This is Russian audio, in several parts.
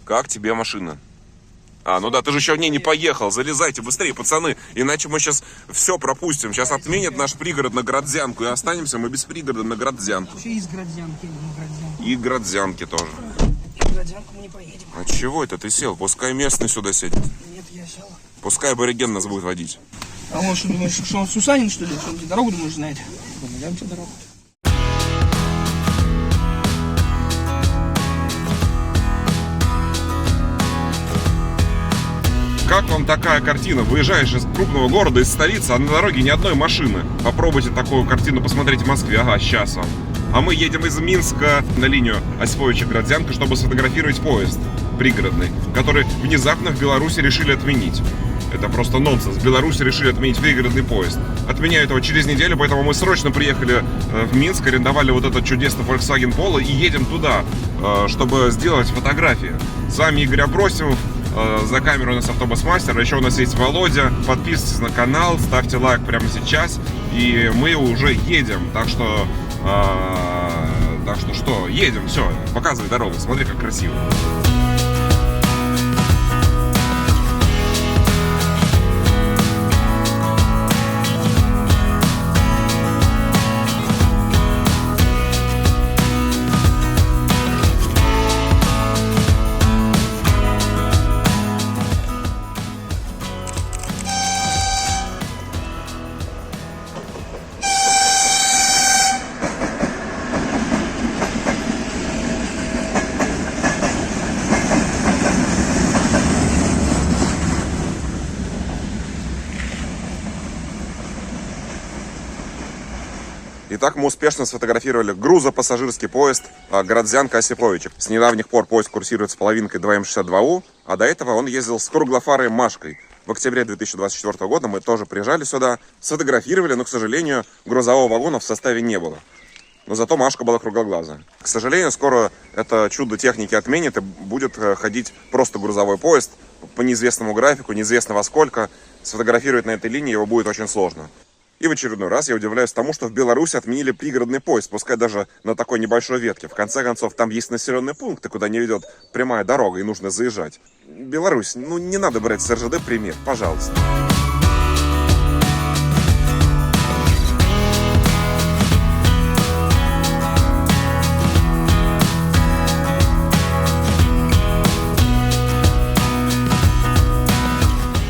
Как тебе машина? А, ну да, ты же еще в ней не поехал. Залезайте быстрее, пацаны. Иначе мы сейчас все пропустим. Сейчас отменят наш пригород на Градзянку. И останемся мы без пригорода на Градзянку. Еще из Градзянки, на Градзянку. И Градзянки тоже. В Градзянку мы не поедем. А чего это ты сел? Пускай местный сюда сядет. Нет, я сел. Пускай абориген нас будет водить. А он что, думаешь, что он Сусанин, что ли? Что он тебе дорогу, думаешь, знает? Я тебе дорогу. Как вам такая картина? Выезжаешь из крупного города, из столицы, а на дороге ни одной машины. Попробуйте такую картину посмотреть в Москве. Ага, сейчас вам. А мы едем из Минска на линию Осиповича-Градзянка, чтобы сфотографировать поезд пригородный, который внезапно в Беларуси решили отменить. Это просто нонсенс. В Беларуси решили отменить пригородный поезд. Отменяют его через неделю, поэтому мы срочно приехали в Минск, арендовали вот этот чудесный Volkswagen Polo и едем туда, чтобы сделать фотографии. С вами Игорь Абросимов. За камеру у нас автобус-мастер, еще у нас есть Володя. Подписывайтесь на канал, ставьте лайк прямо сейчас. И мы уже едем, так что что, едем, все, показывай дорогу, смотри, как красиво. Итак, мы успешно сфотографировали грузопассажирский поезд Градзянка-Осиповича. С недавних пор поезд курсирует с половинкой 2М62У, а до этого он ездил с круглофарой Машкой. В октябре 2024 года мы тоже приезжали сюда, сфотографировали, но, к сожалению, грузового вагона в составе не было. Но зато Машка была круглоглазая. К сожалению, скоро это чудо техники отменит и будет ходить просто грузовой поезд по неизвестному графику, неизвестно во сколько. Сфотографировать на этой линии его будет очень сложно. И в очередной раз я удивляюсь тому, что в Беларуси отменили пригородный поезд, пускай даже на такой небольшой ветке. В конце концов, там есть населенные пункты, куда не ведет прямая дорога и нужно заезжать. Беларусь, ну не надо брать с РЖД пример, пожалуйста.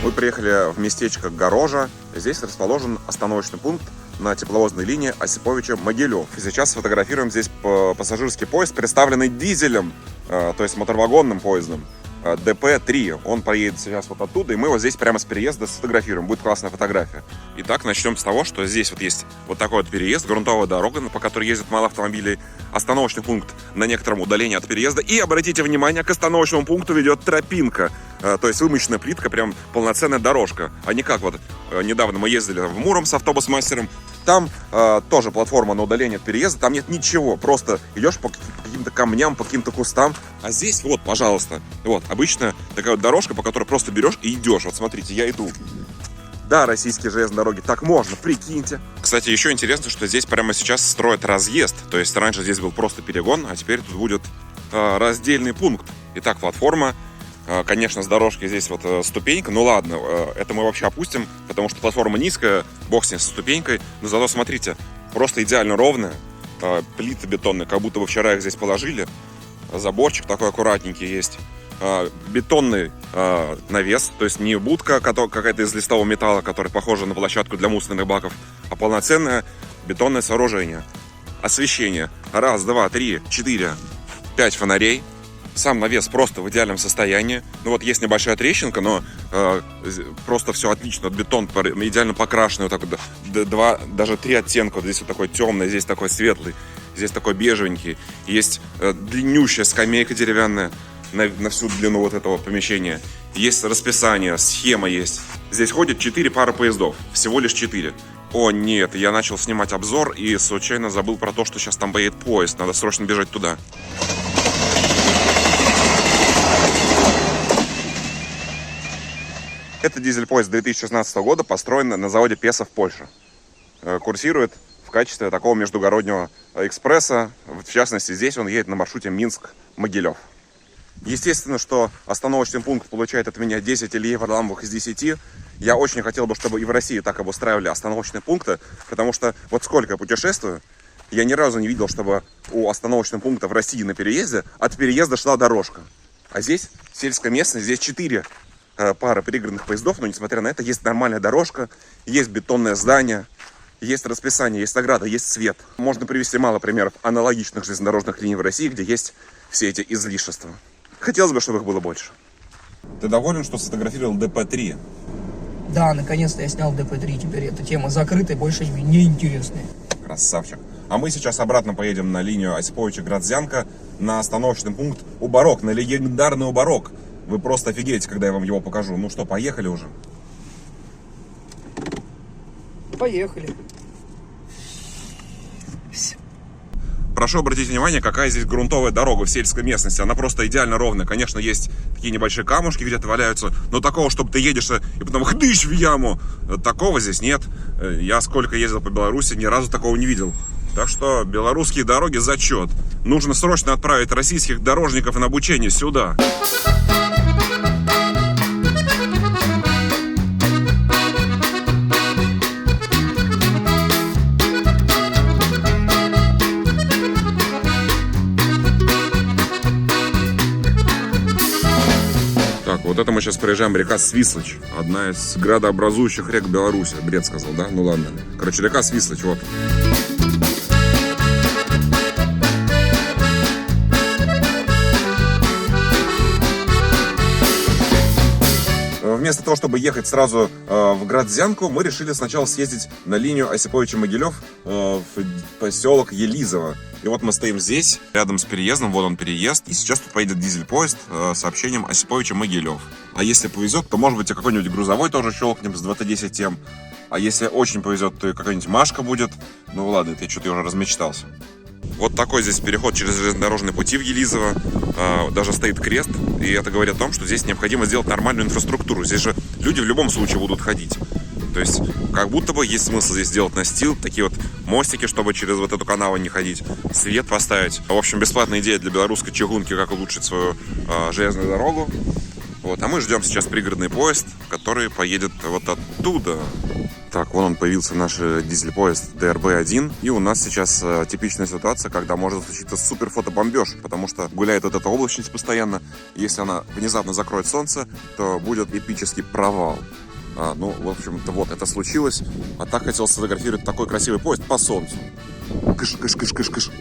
Мы приехали в местечко Горожа. Здесь расположен остановочный пункт на тепловозной линии Осиповича-Могилев. Сейчас сфотографируем здесь пассажирский поезд, представленный дизелем, то есть моторвагонным поездом ДП-3. Он поедет сейчас вот оттуда, и мы его здесь прямо с переезда сфотографируем. Будет классная фотография. Итак, начнем с того, что здесь вот есть вот такой вот переезд, грунтовая дорога, по которой ездит мало автомобилей, остановочный пункт на некотором удалении от переезда. И обратите внимание, к остановочному пункту ведет тропинка, то есть вымощенная плитка, прям полноценная дорожка. А не как вот недавно мы ездили в Муром с автобус-мастером. Там тоже платформа на удалении от переезда, там нет ничего, просто идешь по каким-то камням, по каким-то кустам. А здесь вот, пожалуйста, вот обычная такая вот дорожка, по которой просто берешь и идешь. Вот смотрите, я иду. Да, российские железные дороги, так можно, прикиньте. Кстати, еще интересно, что здесь прямо сейчас строят разъезд. То есть раньше здесь был просто перегон, а теперь тут будет раздельный пункт. Итак, платформа. Конечно, с дорожки здесь вот ступенька. Ну ладно, это мы вообще опустим, потому что платформа низкая, бог с ней со ступенькой. Но зато смотрите, просто идеально ровная. Плиты бетонные, как будто бы вчера их здесь положили. Заборчик такой аккуратненький есть. Бетонный навес, то есть не будка какая-то из листового металла, которая похожа на площадку для мусорных баков, а полноценное бетонное сооружение. Освещение. 1, 2, 3, 4, 5 фонарей. Сам навес просто в идеальном состоянии. Ну вот есть небольшая трещинка, но просто все отлично. Бетон идеально покрашенный. Вот так вот, 2, даже 3 оттенка. Вот здесь вот такой темный, здесь такой светлый, здесь такой бежевенький. Есть длиннющая скамейка деревянная на всю длину вот этого помещения. Есть расписание, схема есть. Здесь ходит 4 пары поездов. Всего лишь 4. О нет, я начал снимать обзор и случайно забыл про то, что сейчас там поедет поезд. Надо срочно бежать туда. Это дизель-поезд 2016 года, построен на заводе Песа в Польше. Курсирует в качестве такого междугороднего экспресса. В частности, здесь он едет на маршруте Минск-Могилев. Естественно, что остановочный пункт получает от меня 10 Ильей Варламовых из 10. Я очень хотел бы, чтобы и в России так обустраивали остановочные пункты, потому что вот сколько я путешествую, я ни разу не видел, чтобы у остановочного пункта в России на переезде от переезда шла дорожка. А здесь сельская местность, здесь 4 пары пригородных поездов, но несмотря на это есть нормальная дорожка, есть бетонное здание, есть расписание, есть ограда, есть свет. Можно привести мало примеров аналогичных железнодорожных линий в России, где есть все эти излишества. Хотелось бы, чтобы их было больше. Ты доволен, что сфотографировал ДП-3? Да, наконец-то я снял ДП-3. Теперь эта тема закрыта и больше не интересная. Красавчик. А мы сейчас обратно поедем на линию Осиповича-Градзянка на остановочный пункт Убарок, на легендарный Убарок. Вы просто офигеете, когда я вам его покажу. Ну что, поехали уже? Поехали. Прошу обратить внимание, какая здесь грунтовая дорога в сельской местности. Она просто идеально ровная. Конечно, есть такие небольшие камушки где-то валяются, но такого, чтобы ты едешь и потом хдыщ в яму, такого здесь нет. Я сколько ездил по Беларуси, ни разу такого не видел. Так что белорусские дороги зачет. Нужно срочно отправить российских дорожников на обучение сюда. Вот это мы сейчас проезжаем река Свислочь. Одна из градообразующих рек Беларуси. Бред сказал, да? Ну ладно. Короче, река Свислочь, вот. Вместо того, чтобы ехать сразу в Градзянку, мы решили сначала съездить на линию Осиповича-Могилев в поселок Елизово. И вот мы стоим здесь, рядом с переездом, вот он переезд. И сейчас тут поедет дизель-поезд с сообщением Осиповича-Могилев. А если повезет, то может быть и какой-нибудь грузовой тоже щелкнем с 210 М. А если очень повезет, то и какая-нибудь Машка будет. Ну ладно, это я что-то уже размечтался. Вот такой здесь переход через железнодорожные пути в Елизово. Даже стоит крест. И это говорит о том, что здесь необходимо сделать нормальную инфраструктуру. Здесь же люди в любом случае будут ходить. То есть, как будто бы есть смысл здесь сделать настил, такие вот мостики, чтобы через вот эту канаву не ходить, свет поставить. В общем, бесплатная идея для белорусской чугунки, как улучшить свою железную дорогу. Вот. А мы ждем сейчас пригородный поезд, который поедет вот оттуда. Так, вон он появился, наш дизель-поезд ДРБ-1. И у нас сейчас типичная ситуация, когда может случиться супер фотобомбеж, потому что гуляет вот эта облачность постоянно. Если она внезапно закроет солнце, то будет эпический провал. Ну, в общем-то, вот, это случилось. А так хотел сфотографировать такой красивый поезд по солнцу. Кыш, кыш, кыш, кыш, кыш.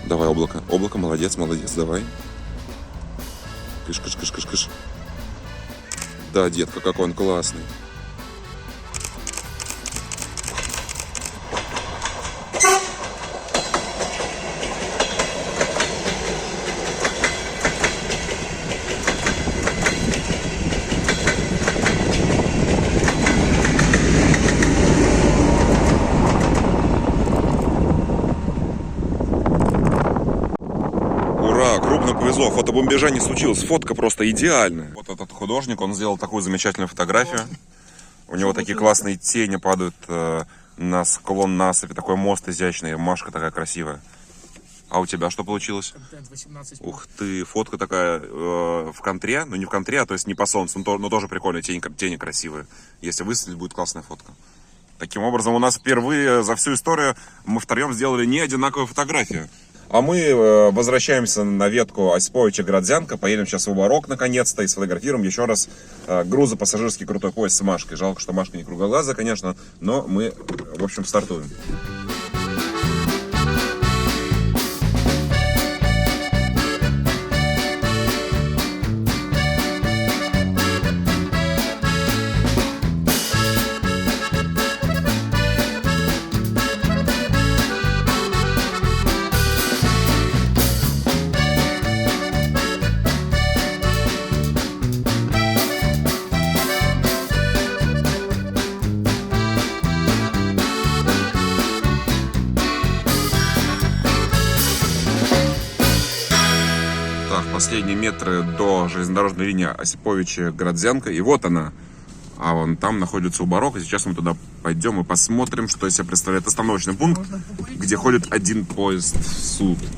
Давай, облако. Облако, молодец, молодец, давай. Кыш, кыш, кыш, кыш, кыш. Да, детка, какой он классный. Крупно повезло, фотобомбежа не случилось, фотка просто идеальная. Вот этот художник, он сделал такую замечательную фотографию. У него такие классные тени падают на склон насыпи, такой мост изящный, Машка такая красивая. А у тебя что получилось? Ух ты, фотка такая в контре, ну не в контре, а то есть не по солнцу, но тоже прикольная, тени красивые. Если выстрелить, будет классная фотка. Таким образом, у нас впервые за всю историю мы втроем сделали не одинаковую фотографию. А мы возвращаемся на ветку Осиповича-Градзянка, поедем сейчас в Убарок наконец-то и сфотографируем еще раз грузопассажирский крутой поезд с Машкой. Жалко, что Машка не круглоглазая, конечно, но мы, в общем, стартуем. Последние метры до железнодорожной линии Осиповича-Градзянка. И вот она. А вон там находится Убарок. И сейчас мы туда пойдем и посмотрим, что из себя представляет остановочный пункт, где ходит один поезд в сутки.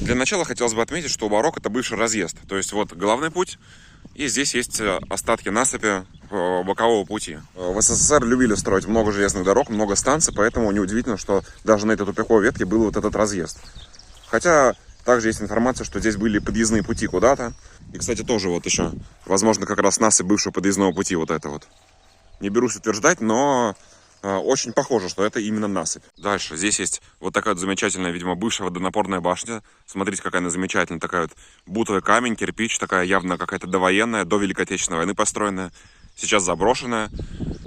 Для начала хотелось бы отметить, что Убарок — это бывший разъезд. То есть вот главный путь, и здесь есть остатки насыпи бокового пути. В СССР любили строить много железных дорог, много станций, поэтому неудивительно, что даже на этой тупиковой ветке был вот этот разъезд. Хотя также есть информация, что здесь были подъездные пути куда-то. И, кстати, тоже вот еще, возможно, как раз насыпь бывшего подъездного пути вот это вот. Не берусь утверждать, но очень похоже, что это именно насыпь. Дальше. Здесь есть вот такая вот замечательная, видимо, бывшая водонапорная башня. Смотрите, какая она замечательная. Такая вот бутовый камень, кирпич, такая явно какая-то довоенная, до Великой Отечественной войны построенная. Сейчас заброшенная.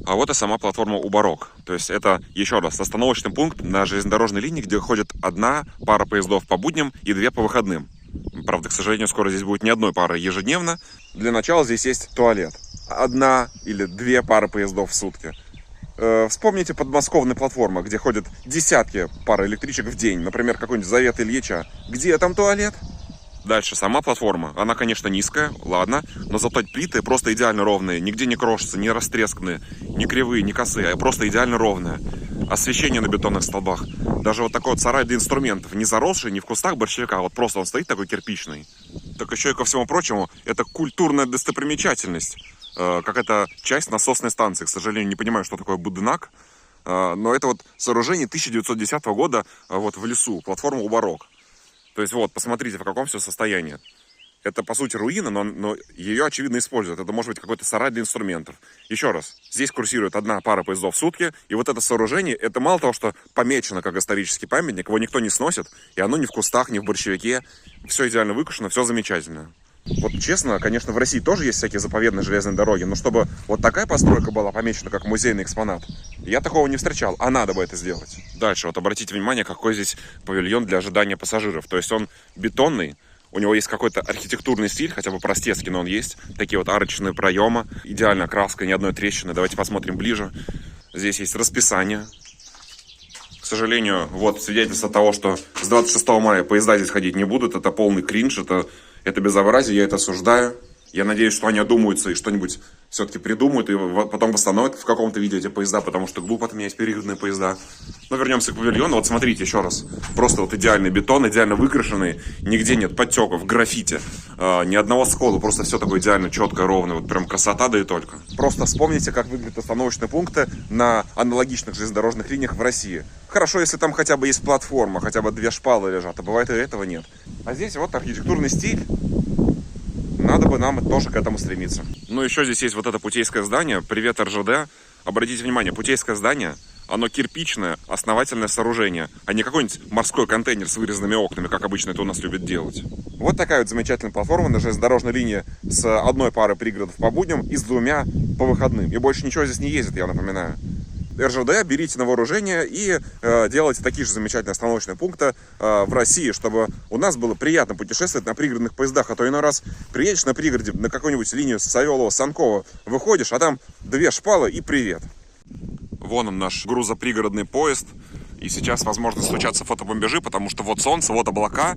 А вот и сама платформа Убарок. То есть это, еще раз, остановочный пункт на железнодорожной линии, где ходит одна пара поездов по будням и 2 по выходным. Правда, к сожалению, скоро здесь будет не одной пары ежедневно. Для начала здесь есть туалет. 1 или 2 пары поездов в сутки. Вспомните подмосковные платформы, где ходят десятки пар электричек в день. Например, какой-нибудь Завет Ильича. Где там туалет? Дальше, сама платформа. Она, конечно, низкая, ладно, но зато плиты просто идеально ровные. Нигде не крошатся, не растресканные, не кривые, не косые, а просто идеально ровные. Освещение на бетонных столбах. Даже вот такой вот сарай для инструментов. Не заросший, не в кустах борщевика, а вот просто он стоит такой кирпичный. Так еще и ко всему прочему, это культурная достопримечательность. Какая-то часть насосной станции. К сожалению, не понимаю, что такое Будынак. Но это вот сооружение 1910 года вот в лесу. Платформа Убарок. То есть вот, посмотрите, в каком все состоянии. Это, по сути, руина, но ее, очевидно, используют. Это может быть какой-то сарай для инструментов. Еще раз, здесь курсирует 1 пара поездов в сутки, и вот это сооружение, это мало того, что помечено как исторический памятник, его никто не сносит, и оно ни в кустах, ни в борщевике. Все идеально выкрашено, все замечательно. Вот честно, конечно, в России тоже есть всякие заповедные железные дороги, но чтобы вот такая постройка была помечена как музейный экспонат, я такого не встречал, а надо бы это сделать. Дальше, вот обратите внимание, какой здесь павильон для ожидания пассажиров. То есть он бетонный, у него есть какой-то архитектурный стиль, хотя бы простецкий, но он есть. Такие вот арочные проемы, идеальная краска, ни одной трещины. Давайте посмотрим ближе. Здесь есть расписание. К сожалению, вот свидетельство того, что с 26 мая поезда здесь ходить не будут, это полный кринж, это безобразие, я это осуждаю. Я надеюсь, что они одумаются и что-нибудь все-таки придумают, и потом восстановят в каком-то виде эти поезда, потому что глупо отменять периодные поезда. Но вернемся к павильону. Вот смотрите еще раз. Просто вот идеальный бетон, идеально выкрашенный. Нигде нет подтеков, граффити. Ни одного скола, просто все такое идеально четкое, ровное. Вот прям красота, да и только. Просто вспомните, как выглядят остановочные пункты на аналогичных железнодорожных линиях в России. Хорошо, если там хотя бы есть платформа, хотя бы 2 шпалы лежат, а бывает и этого нет. А здесь вот архитектурный стиль. Надо бы нам тоже к этому стремиться. Ну, еще здесь есть вот это путейское здание. Привет, РЖД. Обратите внимание, путейское здание, оно кирпичное, основательное сооружение, а не какой-нибудь морской контейнер с вырезанными окнами, как обычно это у нас любят делать. Вот такая вот замечательная платформа на железнодорожной линии с 1 парой пригородов по будням и с 2 по выходным. И больше ничего здесь не ездит, я напоминаю. РЖД, берите на вооружение и делайте такие же замечательные остановочные пункты в России, чтобы у нас было приятно путешествовать на пригородных поездах. А то иной раз приедешь на пригороде, на какую-нибудь линию Савелова, Санкова, выходишь, а там 2 шпалы и привет. Вон он, наш грузопригородный поезд. И сейчас, возможно, случатся фотобомбежи, потому что вот солнце, вот облака.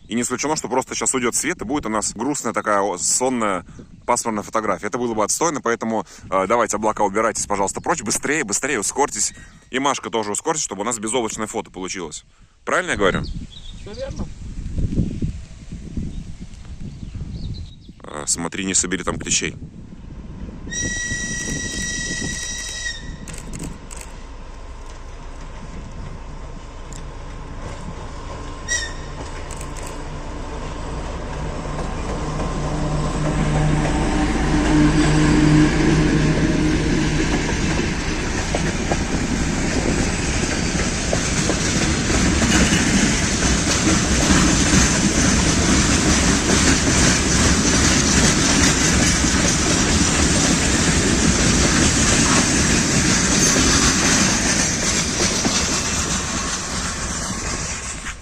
И не исключено, что просто сейчас уйдет свет, и будет у нас грустная такая сонная пасмурная фотография. Это было бы отстойно, поэтому давайте облака убирайтесь, пожалуйста, прочь. Быстрее, быстрее, ускорьтесь. И Машка тоже ускорьтесь, чтобы у нас безоблачное фото получилось. Правильно я говорю? Все верно. Смотри, не собери там клещей.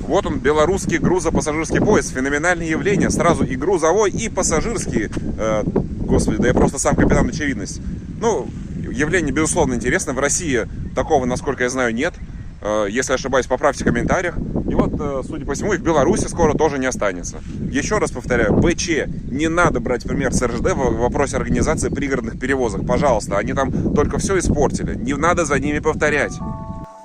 Вот он, белорусский грузопассажирский поезд. Феноменальное явление. Сразу и грузовой, и пассажирский. Господи, да я просто сам капитан очевидность. Ну, явление, безусловно, интересно. В России такого, насколько я знаю, нет. Если ошибаюсь, поправьте в комментариях. И вот, судя по всему, и в Беларуси скоро тоже не останется. Еще раз повторяю, БЧ, не надо брать пример с РЖД в вопросе организации пригородных перевозок. Пожалуйста, они там только все испортили. Не надо за ними повторять.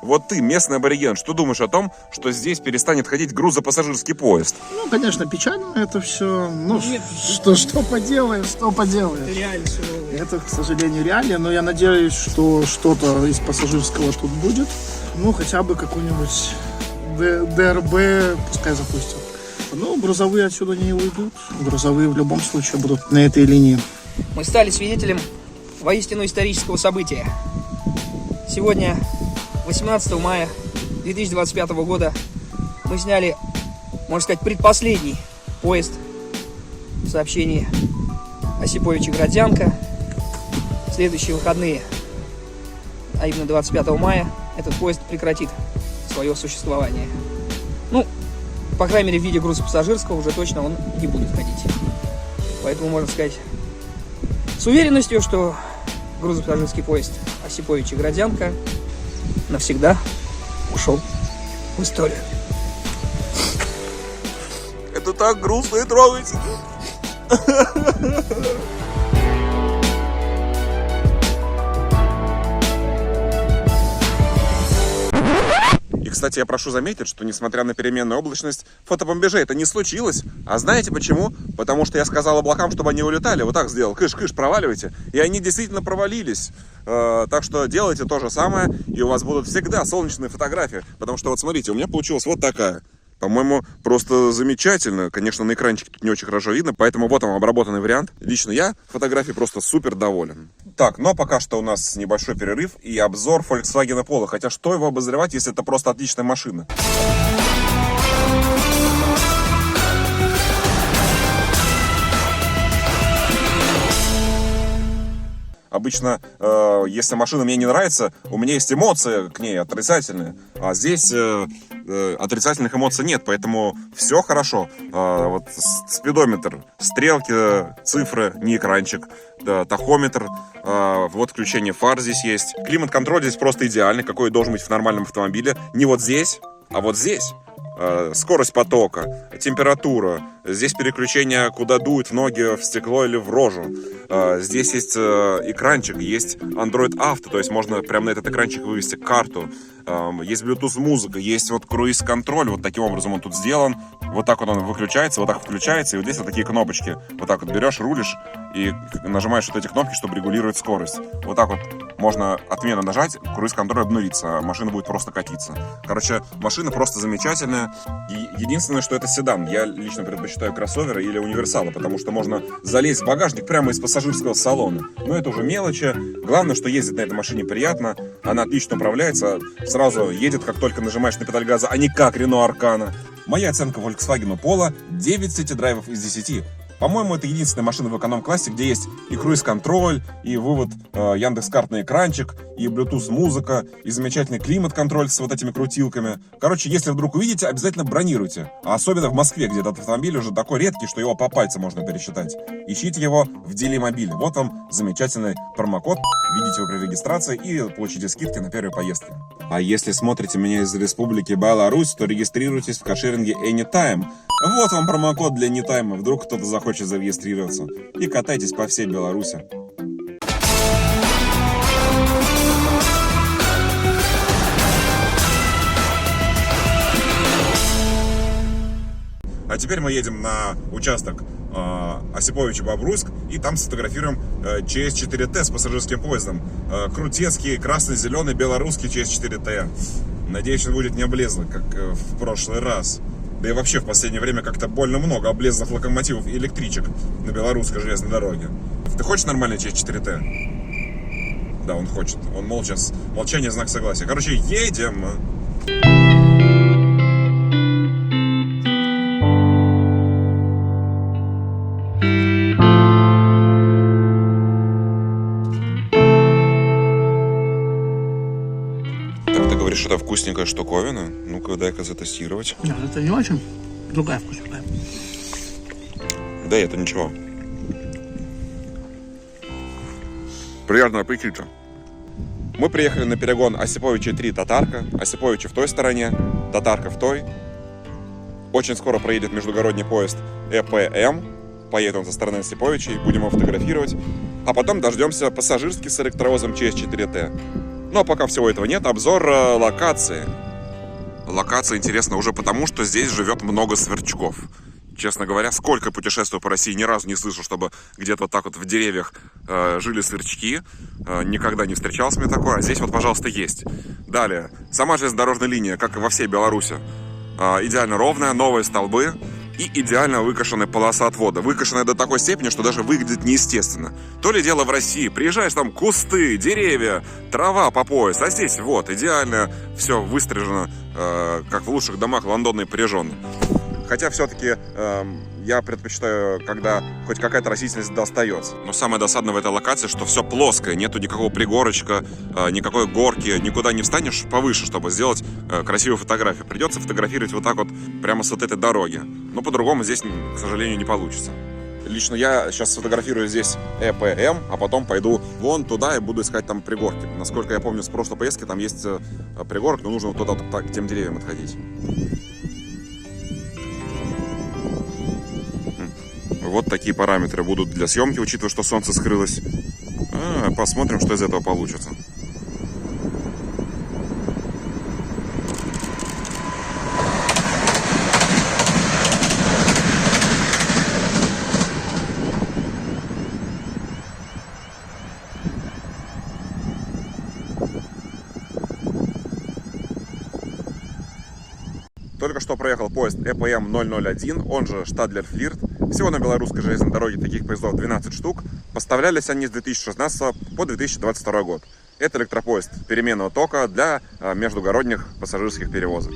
Вот ты, местный абориген, что думаешь о том, что здесь перестанет ходить грузопассажирский поезд? Ну, конечно, печально это все. Ну, Нет. что поделаешь, что поделаешь. Это реально сурово. Это, к сожалению, реально, но я надеюсь, что что-то из пассажирского тут будет. Ну, хотя бы какой-нибудь ДРБ пускай запустят. Ну, грузовые отсюда не уйдут. Грузовые в любом случае будут на этой линии. Мы стали свидетелем воистину исторического события. Сегодня, 18 мая 2025 года, мы сняли, можно сказать, предпоследний поезд в сообщении Осиповичи-Гродзянка. В следующие выходные, а именно 25 мая, этот поезд прекратит свое существование. Ну, по крайней мере, в виде грузопассажирского уже точно он не будет ходить. Поэтому можно сказать с уверенностью, что грузопассажирский поезд Осиповичи-Гродзянка навсегда ушел в историю. Это так грустно и трогательно. И, кстати, я прошу заметить, что, несмотря на переменную облачность, фотобомбежей это не случилось. А знаете почему? Потому что я сказал облакам, чтобы они улетали. Вот так сделал. Кыш-кыш, проваливайте. И они действительно провалились. Так что делайте то же самое, и у вас будут всегда солнечные фотографии. Потому что, вот смотрите, у меня получилась вот такая. По-моему, просто замечательно. Конечно, на экранчике тут не очень хорошо видно, поэтому вот вам обработанный вариант. Лично я фотографией просто супер доволен. Так, но пока что у нас небольшой перерыв и обзор Volkswagen Polo. Хотя что его обозревать, если это просто отличная машина? Обычно, если машина мне не нравится, у меня есть эмоции к ней отрицательные. А здесь отрицательных эмоций нет, поэтому все хорошо. Вот спидометр, стрелки, цифры, не экранчик, да, тахометр, вот включение фар здесь есть. Климат-контроль здесь просто идеальный, какой должен быть в нормальном автомобиле. Не вот здесь, а вот здесь. Скорость потока, температура. Здесь переключение, куда дует, в ноги, в стекло или в рожу. Здесь есть экранчик, есть Android Auto, то есть можно прямо на этот экранчик вывести карту. Есть Bluetooth музыка, есть вот круиз-контроль, вот таким образом он тут сделан. Вот так вот он выключается, вот так включается, и вот здесь вот такие кнопочки. Вот так вот берешь, рулишь и нажимаешь вот эти кнопки, чтобы регулировать скорость. Вот так вот можно отменно нажать, круиз-контроль обнулится, а машина будет просто катиться. Короче, машина просто замечательная. И единственное, что это седан. Я лично предпочитаю кроссоверы или универсалы, потому что можно залезть в багажник прямо из пассажирского салона. Но это уже мелочи. Главное, что ездить на этой машине приятно. Она отлично управляется, сразу едет, как только нажимаешь на педаль газа, а не как Renault Arcana. Моя оценка Volkswagen Polo 9 сити-драйвов из 10. По-моему, это единственная машина в эконом-классе, где есть и круиз-контроль, и вывод Яндекс.Карт на экранчик, и Bluetooth музыка, и замечательный климат-контроль с вот этими крутилками. Короче, если вдруг увидите, обязательно бронируйте. А особенно в Москве, где этот автомобиль уже такой редкий, что его по пальцам можно пересчитать. Ищите его в Делимобиле. Вот вам замечательный промокод. Введите его при регистрации и получите скидки на первые поездки. А если смотрите меня из Республики Беларусь, то регистрируйтесь в кошеринге Anytime. Вот вам промокод для Anytime. Вдруг кто-то захочет зарегистрироваться. И катайтесь по всей Беларуси. А теперь мы едем на участок Осиповичи-Бобруйск и там сфотографируем ЧС-4Т с пассажирским поездом. Крутецкий, красно-зеленый, белорусский ЧС-4Т. Надеюсь, он будет не облезлый, как в прошлый раз. Да и вообще в последнее время как-то больно много облезлых локомотивов и электричек на белорусской железной дороге. Ты хочешь нормальный ЧС-4Т? Да, он хочет. Он молча. Молчание — знак согласия. Короче, едем. Говоришь, это вкусненькая штуковина. Ну-ка, дай-ка затестировать. Нет, это не очень. Другая вкусненькая. Да, это ничего. Приятного аппетита. Мы приехали на перегон Осиповичи 3 Татарка. Осиповичи в той стороне, Татарка в той. Очень скоро проедет междугородний поезд ЭПМ. Поедет он со стороны Осиповичей, будем его фотографировать. А потом дождемся пассажирский с электровозом ЧС-4Т. Но пока всего этого нет, обзор локации. Локация интересна уже потому, что здесь живет много сверчков. Честно говоря, сколько путешествую по России, ни разу не слышал, чтобы где-то вот так вот в деревьях жили сверчки. Никогда не встречалось мне такое, а здесь вот, пожалуйста, есть. Далее, сама железнодорожная линия, как и во всей Беларуси, идеально ровная, новые столбы и идеально выкошенная полоса отвода. Выкошенная до такой степени, что даже выглядит неестественно. То ли дело в России. Приезжаешь, там кусты, деревья, трава по пояс. А здесь вот, идеально все выстрижено, как в лучших домах Лондона и Парижона. Хотя все-таки я предпочитаю, когда хоть какая-то растительность достается. Но самое досадное в этой локации, что все плоское, нету никакого пригорочка, никакой горки, никуда не встанешь повыше, чтобы сделать красивую фотографию. Придется фотографировать вот так вот, прямо с вот этой дороги. Но по-другому здесь, к сожалению, не получится. Лично я сейчас сфотографирую здесь ЭПМ, а потом пойду вон туда и буду искать там пригорки. Насколько я помню, с прошлой поездки там есть пригорок, но нужно вот туда к тем деревьям отходить. Вот такие параметры будут для съемки, учитывая, что солнце скрылось. Посмотрим, что из этого получится. Только что проехал поезд ЭПМ 001, он же Штадлер-Флирт. Всего на белорусской железной дороге таких поездов 12 штук. Поставлялись они с 2016 по 2022 год. Это электропоезд переменного тока для междугородних пассажирских перевозок.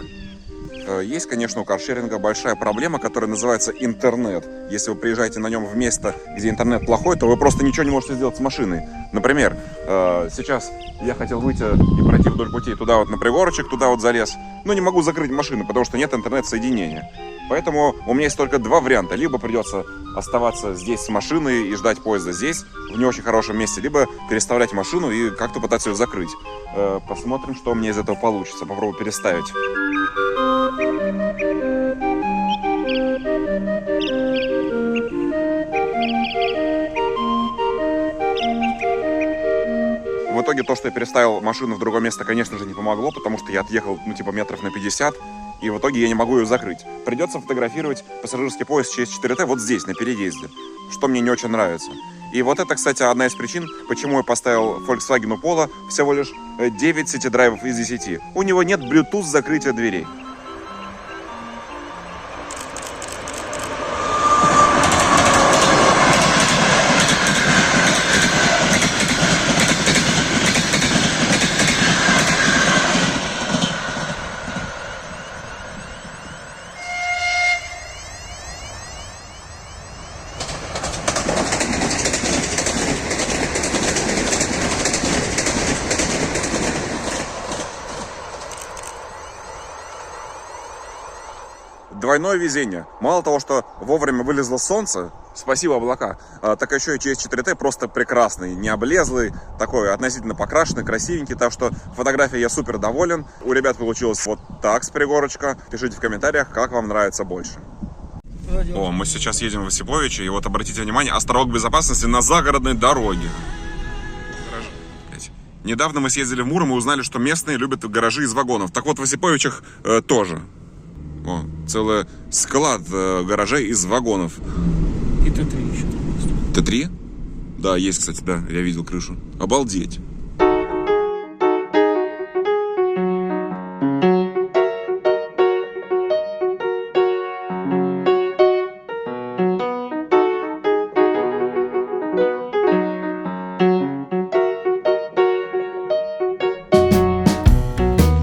Есть, конечно, у каршеринга большая проблема, которая называется интернет. Если вы приезжаете на нем в место, где интернет плохой, то вы просто ничего не можете сделать с машиной. Например, сейчас я хотел выйти и пройти вдоль пути туда вот на пригорочек, туда вот залез, но не могу закрыть машину, потому что нет интернет-соединения. Поэтому у меня есть только два варианта. Либо придется оставаться здесь с машиной и ждать поезда здесь, в не очень хорошем месте, либо переставлять машину и как-то пытаться ее закрыть. Посмотрим, что у меня из этого получится. Попробую переставить. В итоге то, что я переставил машину в другое место, конечно же, не помогло, потому что я отъехал, метров на 50, и в итоге я не могу ее закрыть. Придется фотографировать пассажирский поезд через 4Т вот здесь, на переезде, что мне не очень нравится. И вот это, кстати, одна из причин, почему я поставил Volkswagen Polo всего лишь 9 сити-драйвов из 10. У него нет Bluetooth закрытия дверей. Двойное везение. Мало того, что вовремя вылезло солнце, спасибо облака, так еще и через 4Т просто прекрасный, не облезлый, такой относительно покрашенный, красивенький. Так что фотографией я супер доволен. У ребят получилось вот так с пригорочка. Пишите в комментариях, как вам нравится больше. О, мы сейчас едем в Осиповичи, и вот обратите внимание, островок безопасности на загородной дороге. Недавно мы съездили в Муром и узнали, что местные любят гаражи из вагонов. Так вот, в Осиповичах тоже. О, целый склад гаражей из вагонов. И Т3 еще есть. Т3? Да, есть, кстати, да, я видел крышу. Обалдеть.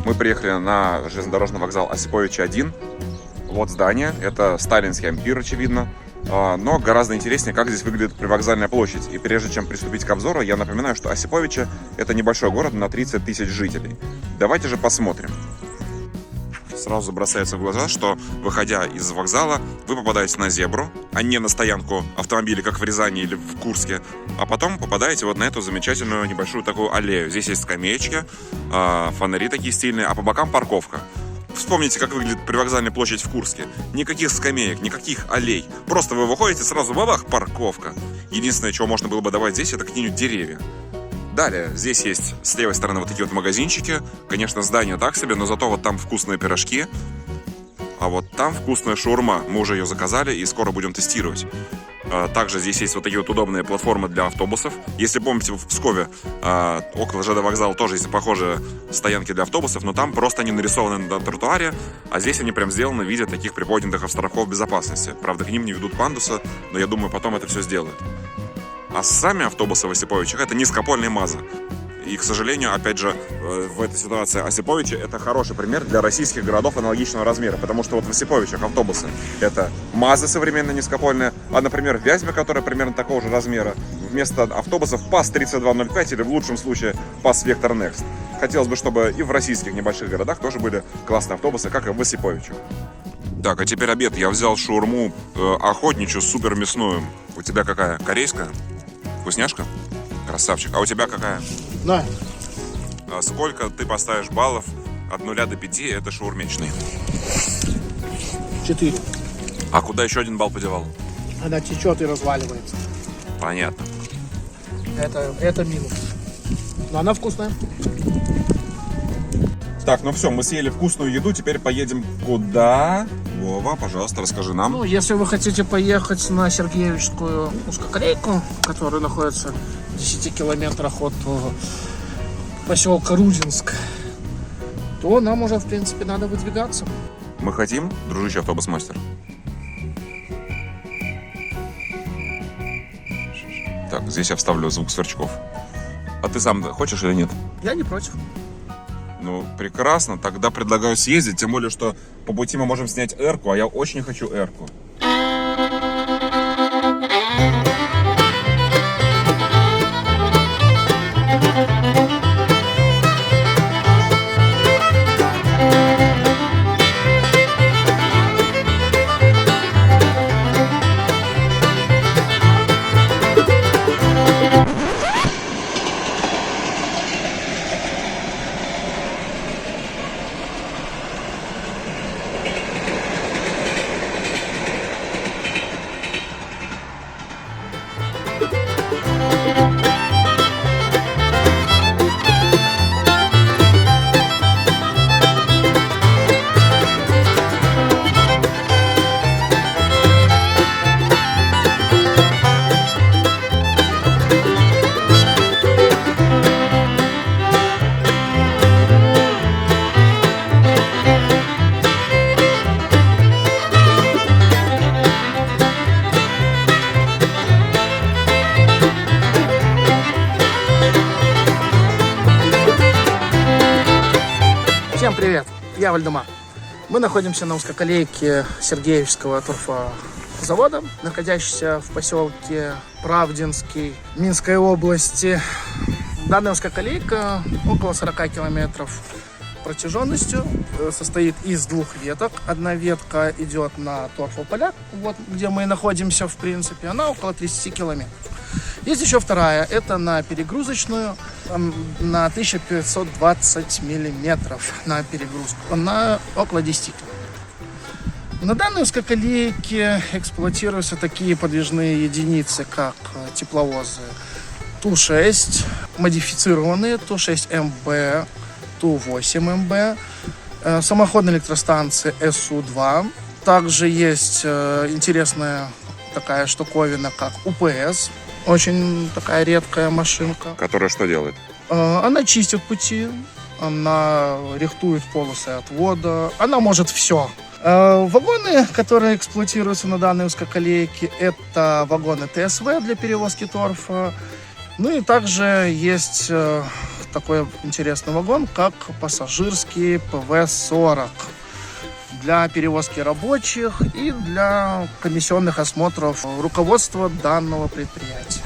Мы приехали на железнодорожный вокзал Осиповичи 1. Вот здание, это сталинский ампир, очевидно. Но гораздо интереснее, как здесь выглядит привокзальная площадь. И прежде чем приступить к обзору, я напоминаю, что Осиповичи — это небольшой город на 30 тысяч жителей. Давайте же посмотрим. Сразу бросается в глаза, что, выходя из вокзала, вы попадаете на зебру, а не на стоянку автомобилей, как в Рязани или в Курске. А потом попадаете вот на эту замечательную небольшую такую аллею. Здесь есть скамеечки, фонари такие стильные, а по бокам парковка. Вспомните, как выглядит привокзальная площадь в Курске. Никаких скамеек, никаких аллей. Просто вы выходите, сразу бабах, парковка. Единственное, чего можно было бы давать здесь, это какие-нибудь деревья. Далее, здесь есть с левой стороны вот такие вот магазинчики. Конечно, здание так себе, но зато вот там вкусные пирожки. А вот там вкусная шаурма. Мы уже ее заказали и скоро будем тестировать. Также здесь есть вот такие вот удобные платформы для автобусов. Если помните, в Пскове около ЖД вокзала тоже есть похожие стоянки для автобусов, но там просто они нарисованы на тротуаре, а здесь они прям сделаны в виде таких приподнятых островков безопасности. Правда, к ним не ведут пандуса, но я думаю, потом это все сделают. А сами автобусы в Осиповичах — это низкопольные МАЗы. И, к сожалению, опять же, в этой ситуации Осиповичи — это хороший пример для российских городов аналогичного размера. Потому что вот в Осиповичах автобусы — это МАЗы современные низкопольные, а, например, в Вязьме, которая примерно такого же размера, вместо автобусов ПАЗ-3205 или в лучшем случае ПАЗ Вектор Next. Хотелось бы, чтобы и в российских небольших городах тоже были классные автобусы, как и в Осиповичах. Так, а теперь обед. Я взял шаурму охотничью, супер мясную. У тебя какая? Корейская? Вкусняшка? Красавчик. А у тебя какая? Да. Сколько ты поставишь баллов от 0 до 5? Это шаурмечный. 4. А куда еще один балл подевал? Она течет и разваливается. Понятно. Это минус. Но она вкусная. Так, ну все, мы съели вкусную еду, теперь поедем куда? Вова, пожалуйста, расскажи нам. Ну, если вы хотите поехать на Сергеевичскую узкоколейку, которая находится в 10 километрах от поселка Рудинск, то нам уже, в принципе, надо выдвигаться. Мы хотим, дружище автобус-мастер? Так, здесь я вставлю звук сверчков. А ты сам хочешь или нет? Я не против. Ну, прекрасно. Тогда предлагаю съездить. Тем более, что по пути мы можем снять Эрку, а я очень хочу Эрку. Всем привет, я Вальдемар. Мы находимся на узкоколейке Сергеевского торфозавода, находящийся в поселке Правдинский Минской области. Данная узкоколейка около 40 километров протяженностью, состоит из 2 веток. Одна ветка идет на торфополя, вот где мы и находимся, в принципе, она около 30 километров. Есть еще вторая, это на перегрузочную, на 1520 миллиметров на перегрузку, она около 10 километров. На данной узкоколейке эксплуатируются такие подвижные единицы, как тепловозы Ту-6, модифицированные Ту-6МБ, Ту-8МБ, самоходные электростанции СУ-2. Также есть интересная такая штуковина, как УПС. Очень такая редкая машинка. Которая что делает? Она чистит пути, она рихтует полосы отвода, она может все. Вагоны, которые эксплуатируются на данной узкоколейке, это вагоны ТСВ для перевозки торфа. Ну и также есть такой интересный вагон, как пассажирский ПВ-40 для перевозки рабочих и для комиссионных осмотров руководства данного предприятия.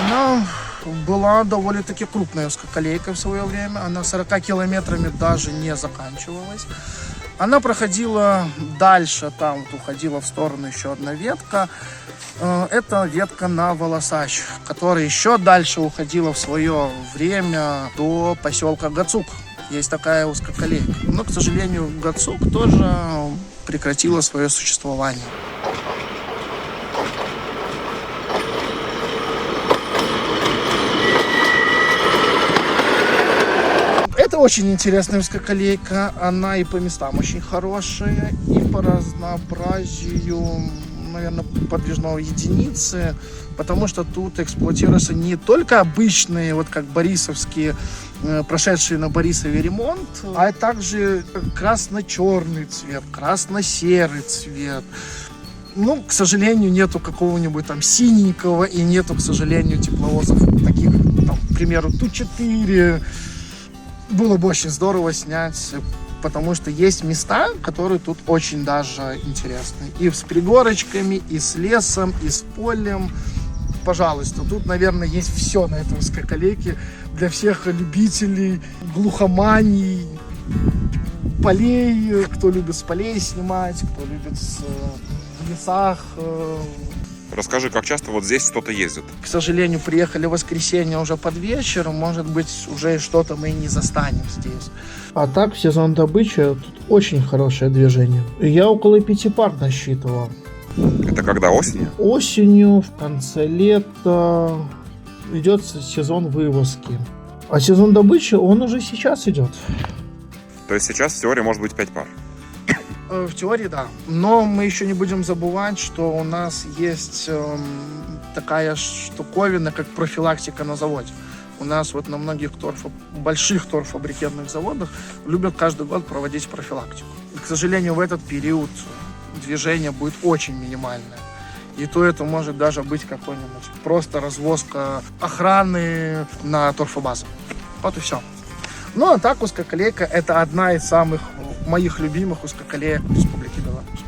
Она была довольно-таки крупная узкоколейка в свое время. Она 40 километрами даже не заканчивалась. Она проходила дальше, там вот уходила в сторону еще одна ветка. Это ветка на Волосач, которая еще дальше уходила в свое время до поселка Гацук. Есть такая узкоколейка. Но, к сожалению, Гацук тоже прекратила свое существование. Это очень интересная узкоколейка. Она и по местам очень хорошая, и по разнообразию, наверное, подвижного единицы, потому что тут эксплуатируются не только обычные, вот как борисовские, прошедшие на Борисове ремонт, а также красно-черный цвет, красно-серый цвет. Ну, к сожалению, нету какого-нибудь там синенького, и нету, к сожалению, тепловозов таких, там, к примеру, Ту-4. Было бы очень здорово снять, потому что есть места, которые тут очень даже интересны. И с пригорочками, и с лесом, и с полем. Пожалуйста, тут, наверное, есть все на этой узкоколейке для всех любителей глухоманий, полей, кто любит с полей снимать, кто любит в лесах. Расскажи, как часто вот здесь кто-то ездит? К сожалению, приехали в воскресенье уже под вечер, может быть, уже что-то мы и не застанем здесь. А так, в сезон добычи тут очень хорошее движение. Я около 5 пар насчитывал. Это когда, осенью? Осенью, в конце лета идет сезон вывозки. А сезон добычи, он уже сейчас идет. То есть сейчас в теории может быть 5 пар? В теории, да. Но мы еще не будем забывать, что у нас есть такая штуковина, как профилактика на заводе. У нас вот на многих больших торфобрикетных заводах любят каждый год проводить профилактику. И, к сожалению, в этот период движение будет очень минимальное. И то это может даже быть какой-нибудь просто развозка охраны на торфобазу. Вот и все. Ну, а так узкоколейка — это одна из самых моих любимых узкоколеек в Республике Беларусь.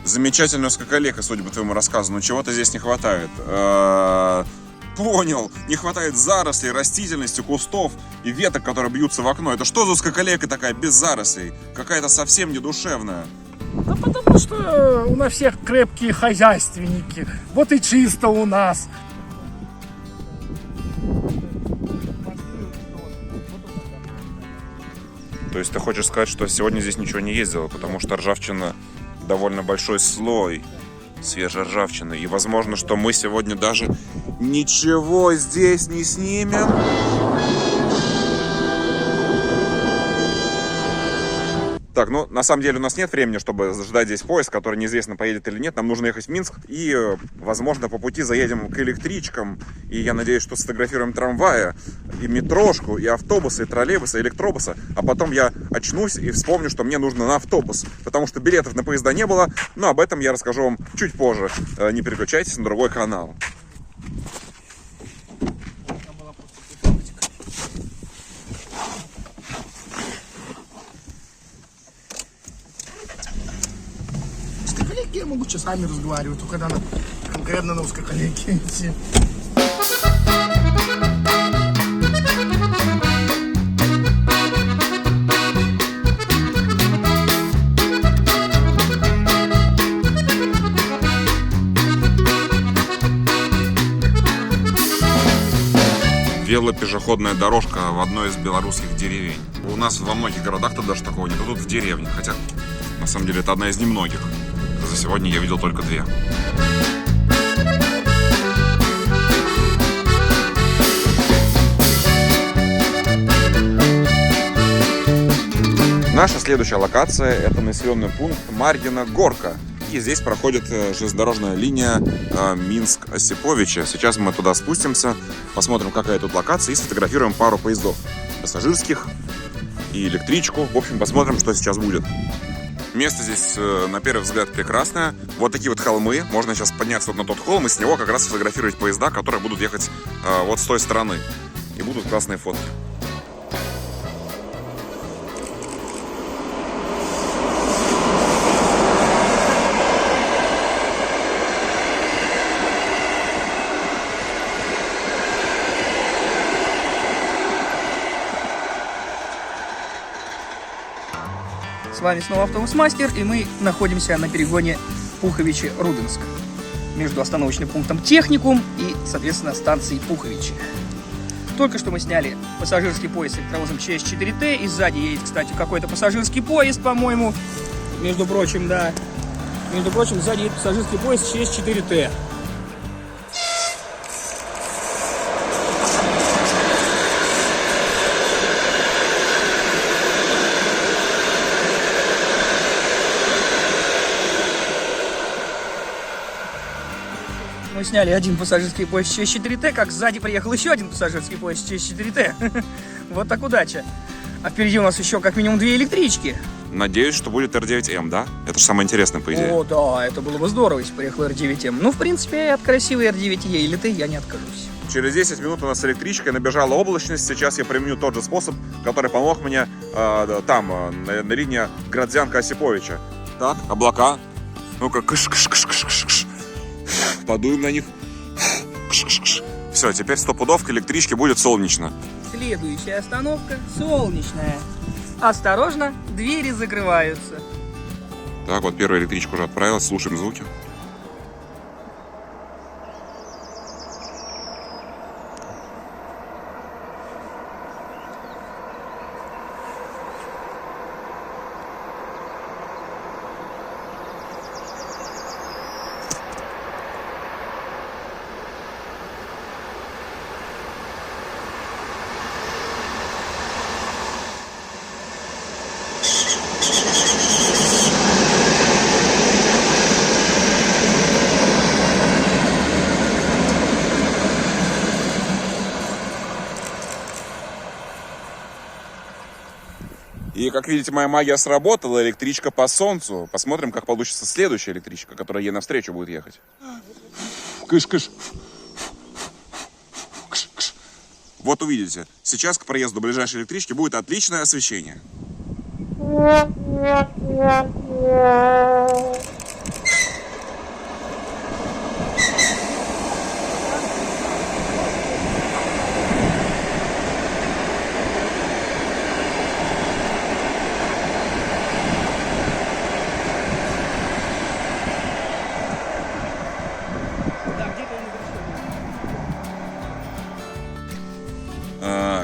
Замечательная узкоколейка, судя по твоему рассказу, но чего-то здесь не хватает. Понял, не хватает зарослей, растительности, кустов и веток, которые бьются в окно. Это что за узкоколейка такая без зарослей? Какая-то совсем не душевная. Да потому что у нас всех крепкие хозяйственники. Вот и чисто у нас. То есть ты хочешь сказать, что сегодня здесь ничего не ездило, потому что ржавчина довольно большой слой свежей ржавчины. И возможно, что мы сегодня даже ничего здесь не снимем. Так, ну, на самом деле у нас нет времени, чтобы ждать здесь поезд, который неизвестно, поедет или нет. Нам нужно ехать в Минск. И, возможно, по пути заедем к электричкам. И я надеюсь, что сфотографируем трамвая, и метрошку, и автобусы, и троллейбусы, и электробусы. А потом я очнусь и вспомню, что мне нужно на автобус. Потому что билетов на поезда не было. Но об этом я расскажу вам чуть позже. Не переключайтесь на другой канал. Я могу часами разговаривать, только когда конкретно на узкоколейке идти. Велопешеходная дорожка в одной из белорусских деревень. У нас во многих городах-то даже такого нет, а тут в деревне. Хотя, на самом деле, это одна из немногих. За сегодня я видел только 2. Наша следующая локация — это населенный пункт Марьина Горка. И здесь проходит железнодорожная линия Минск-Осиповичи. Сейчас мы туда спустимся, посмотрим, какая тут локация, и сфотографируем пару поездов пассажирских и электричку. В общем, посмотрим, что сейчас будет. Место здесь, на первый взгляд, прекрасное. Вот такие вот холмы. Можно сейчас подняться вот на тот холм и с него как раз фотографировать поезда, которые будут ехать вот с той стороны. И будут классные фотки. вами снова Автобус Мастер, и мы находимся на перегоне Пуховичи-Рудынск. Между остановочным пунктом Техникум и, соответственно, станцией Пуховичи. Только что мы сняли пассажирский поезд с электровозом ЧС-4Т, и сзади едет, кстати, какой-то пассажирский поезд, по-моему. Между прочим, да. Между прочим, сзади едет пассажирский поезд ЧС-4Т. Мы сняли один пассажирский поезд ЧС-4Т, как сзади приехал еще один пассажирский поезд ЧС-4Т. Вот так удача. А впереди у нас еще как минимум 2 электрички. Надеюсь, что будет R9M, да? Это же самое интересное, по идее. О, да, это было бы здорово, если приехал R9M. Ну, в принципе, от красивой R9E или ты я не откажусь. Через 10 минут у нас электричка, набежала облачность. Сейчас я применю тот же способ, который помог мне на линии Градзянка-Осиповича. Так, облака. Ну-ка, кыш-кыш-кыш-кыш-кыш. Подуем на них. Все, теперь 100 пудов к электричке будет солнечно. Следующая остановка солнечная. Осторожно, двери закрываются. Так, вот первая электричка уже отправилась, слушаем звуки. И, как видите, моя магия сработала, электричка по солнцу. Посмотрим, как получится следующая электричка, которая ей навстречу будет ехать. Кыш-кыш. Кыш-кыш. Вот увидите, сейчас к проезду ближайшей электрички будет отличное освещение.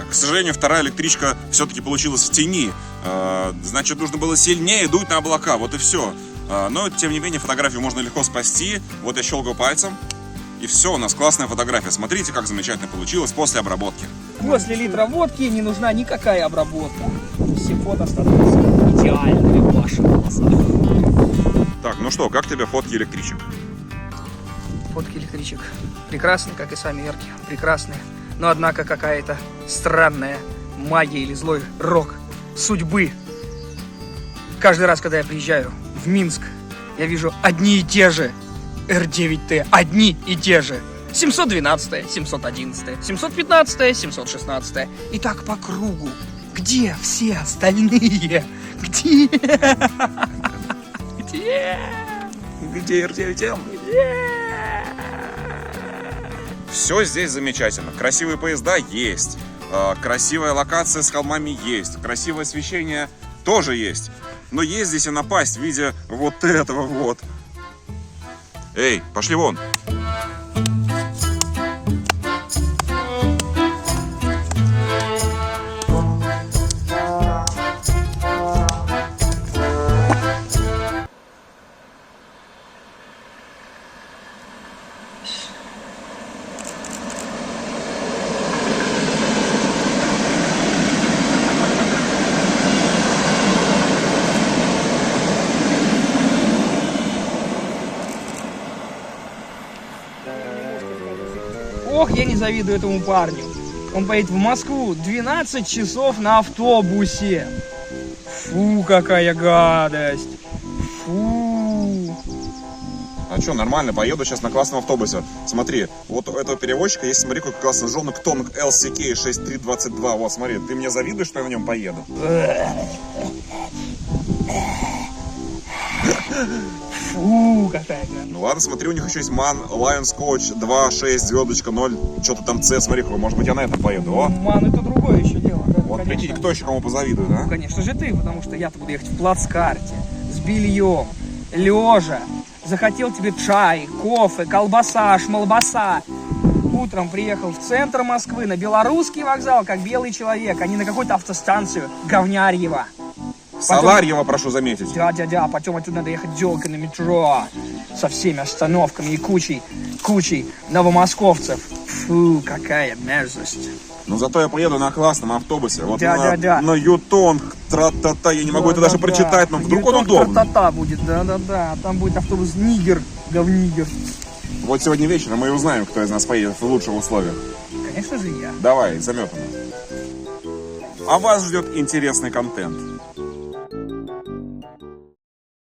К сожалению, вторая электричка все-таки получилась в тени. Значит, нужно было сильнее дуть на облака, вот и все. Но, тем не менее, фотографию можно легко спасти. Вот я щелкаю пальцем, и все, у нас классная фотография. Смотрите, как замечательно получилось после обработки. После литра водки не нужна никакая обработка. Все фото становятся идеальными в ваших глазах. Так, ну что, как тебе фотки электричек? Фотки электричек прекрасны, как и сами яркие, прекрасные. Но однако какая-то странная магия или злой рок судьбы. Каждый раз, когда я приезжаю в Минск, я вижу одни и те же R9T, одни и те же. 712, 711, 715, 716. И так по кругу. Где все остальные? Где? Где? Где R9M? Где? Все здесь замечательно. Красивые поезда есть. Красивая локация с холмами есть. Красивое освещение тоже есть. Но есть здесь и напасть в виде вот этого вот. Эй, пошли вон. Ох, я не завидую этому парню. Он поедет в Москву 12 часов на автобусе. Фу, какая гадость. Фу. А что, нормально, поеду сейчас на классном автобусе. Смотри, вот у этого перевозчика есть, смотри, какой классный жёлнок Тонг LCK 6322. Вот, смотри, ты мне завидуешь, что я на нем поеду? Фу, какая гадость. Ну ладно, смотри, у них еще есть MAN Lions Coach 2.6 звездочка 0, что-то там C, смотри, может быть, я на этом поеду, о? Ман, это другое еще дело. Да, Вот конечно. Прикинь, кто еще кому позавидует, Ну, а? конечно же ты, потому что я-то буду ехать в плацкарте, с бельем, лежа. Захотел тебе чай, кофе, колбаса, шмалбаса. Утром приехал в центр Москвы, на Белорусский вокзал, как белый человек, а не на какую-то автостанцию Говнярьево. Саларьево, прошу заметить. Да, потом оттуда надо ехать дёлкой на метро со всеми остановками и кучей новомосковцев. Фу, какая мерзость. Но зато я поеду на классном автобусе. Вот Да. на Ютонг, тра-та-та, я не могу это даже прочитать, но вдруг он удобный. Та-та-та будет, да. Там будет автобус Нигер, говнигер. Вот сегодня вечером мы и узнаем, кто из нас поедет в лучших условиях. Конечно же я. Давай, заметано. А вас ждет интересный контент.